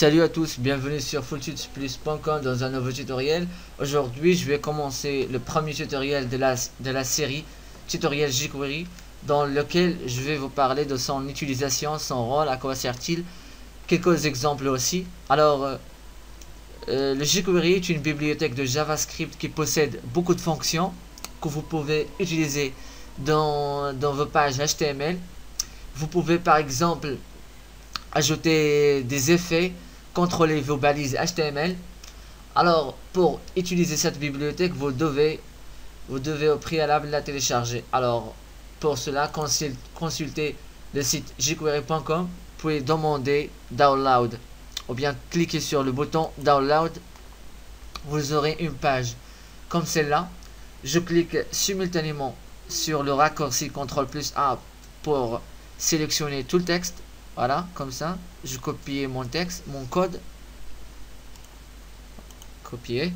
Salut à tous, bienvenue sur fulltutsplus.com dans un nouveau tutoriel. Aujourd'hui, je vais commencer le premier tutoriel de la série tutoriel jQuery, dans lequel je vais vous parler de son utilisation, son rôle, à quoi sert-il, quelques exemples aussi. Alors, le jQuery est une bibliothèque de JavaScript qui possède beaucoup de fonctions que vous pouvez utiliser dans vos pages HTML. Vous pouvez par exemple ajouter des effets, contrôler vos balises HTML. Alors, pour utiliser cette bibliothèque, vous devez au préalable la télécharger. Alors, pour cela, consultez le site jQuery.com, puis demander Download, ou bien cliquez sur le bouton Download. Vous aurez une page comme celle-là. Je clique simultanément sur le raccourci CTRL+A pour sélectionner tout le texte. Voilà, comme ça, je copie mon texte, mon code. Copier.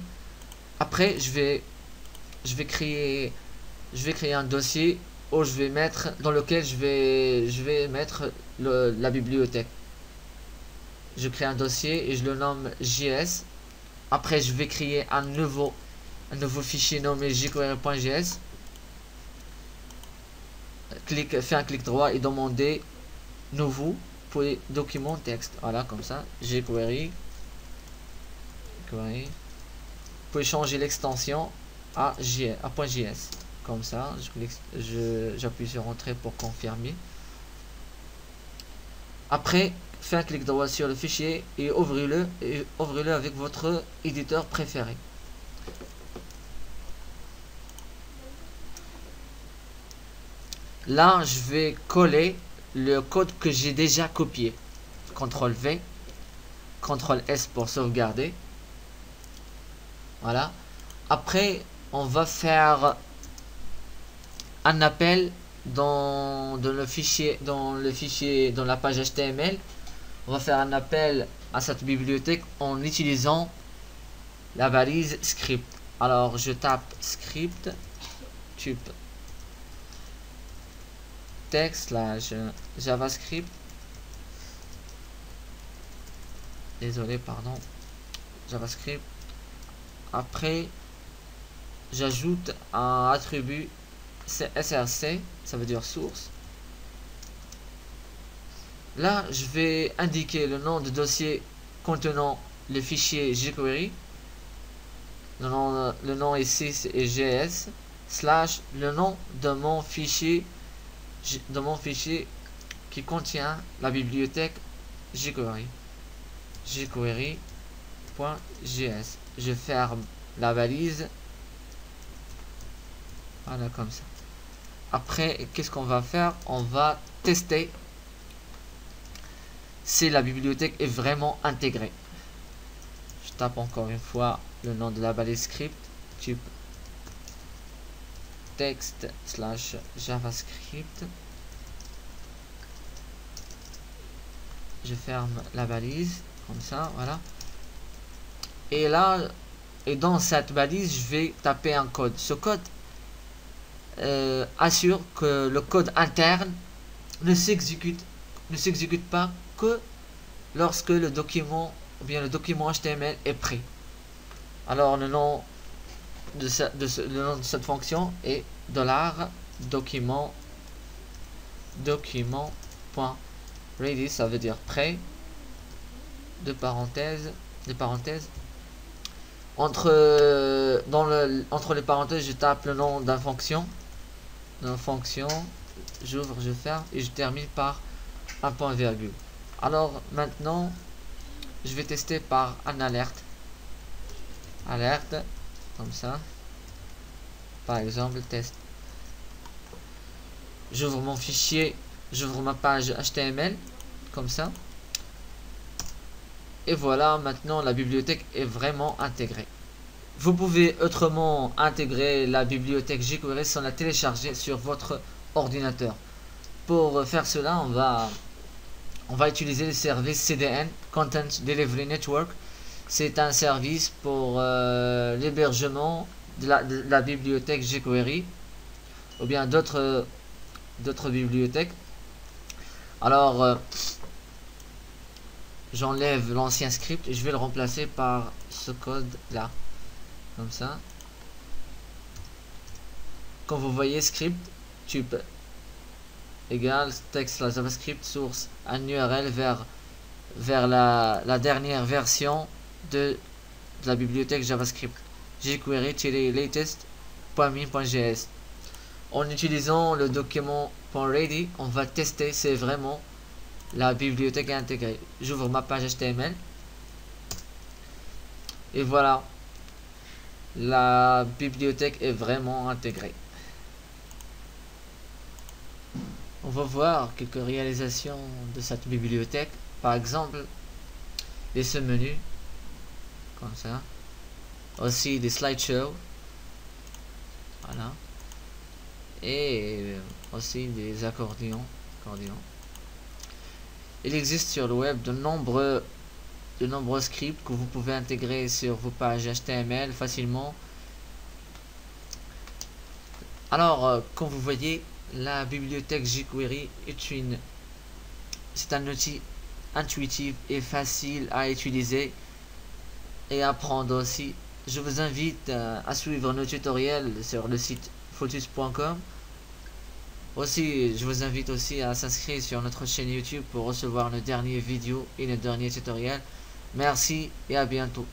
Après, je vais créer un dossier où je vais mettre, dans lequel je vais mettre la bibliothèque. Je crée un dossier et je le nomme JS. Après, je vais créer un nouveau fichier nommé jQuery.js. Fais un clic droit et demander nouveau, puis document texte. Voilà, comme ça, jQuery. Puis changer l'extension à .js. Comme ça, j'appuie sur entrée pour confirmer. Après, faites un clic droit sur le fichier et ouvrez-le avec votre éditeur préféré. Là, je vais coller le code que j'ai déjà copié. CTRL V, CTRL S pour sauvegarder. Voilà. Après, on va faire un appel dans la page HTML. On va faire un appel à cette bibliothèque en utilisant la balise script. Alors, je tape script, type texte / JavaScript. Désolé, pardon. JavaScript. Après, j'ajoute un attribut src, ça veut dire source. Là, je vais indiquer le nom de dossier contenant le fichier jQuery. Le nom ici est JS / le nom de mon fichier qui contient la bibliothèque jQuery. jQuery.js. Je ferme la balise. Voilà, comme ça. Après, qu'est-ce qu'on va faire? On va tester si la bibliothèque est vraiment intégrée. Je tape encore une fois le nom de la balise script, type texte / JavaScript. Je ferme la balise comme ça, voilà. Et là, dans cette balise, je vais taper un code. Ce code assure que le code interne ne s'exécute pas que lorsque le document HTML est prêt. Alors le nom de cette fonction est $document.ready, ça veut dire prêt, de parenthèses. Entre les parenthèses, je tape le nom d'une fonction. J'ouvre, je ferme et je termine par un point virgule. Alors maintenant, je vais tester par un alerte, comme ça. Par exemple, test. J'ouvre mon fichier, j'ouvre ma page HTML, comme ça. Et voilà, maintenant la bibliothèque est vraiment intégrée. Vous pouvez autrement intégrer la bibliothèque jQuery sans la télécharger sur votre ordinateur. Pour faire cela, on va utiliser le service CDN, Content Delivery Network. C'est un service pour l'hébergement de la bibliothèque jQuery ou bien d'autres bibliothèques. Alors, j'enlève l'ancien script et je vais le remplacer par ce code là, comme ça. Quand vous voyez script tube égale texte la JavaScript source un URL vers la dernière version de la bibliothèque JavaScript jQuery-latest.min.js. En utilisant le document .ready, on va tester si vraiment la bibliothèque est intégrée. J'ouvre ma page HTML et voilà, la bibliothèque est vraiment intégrée. On va voir quelques réalisations de cette bibliothèque, par exemple ce menu comme ça, aussi des slideshows, voilà, et aussi des accordions. Il existe sur le web de nombreux scripts que vous pouvez intégrer sur vos pages HTML facilement. Alors, comme vous voyez, la bibliothèque jQuery c'est un outil intuitif et facile à utiliser et apprendre aussi. Je vous invite à suivre nos tutoriels sur le site fultus.com. Aussi, je vous invite aussi à s'inscrire sur notre chaîne YouTube pour recevoir nos dernières vidéos et nos derniers tutoriels. Merci et à bientôt.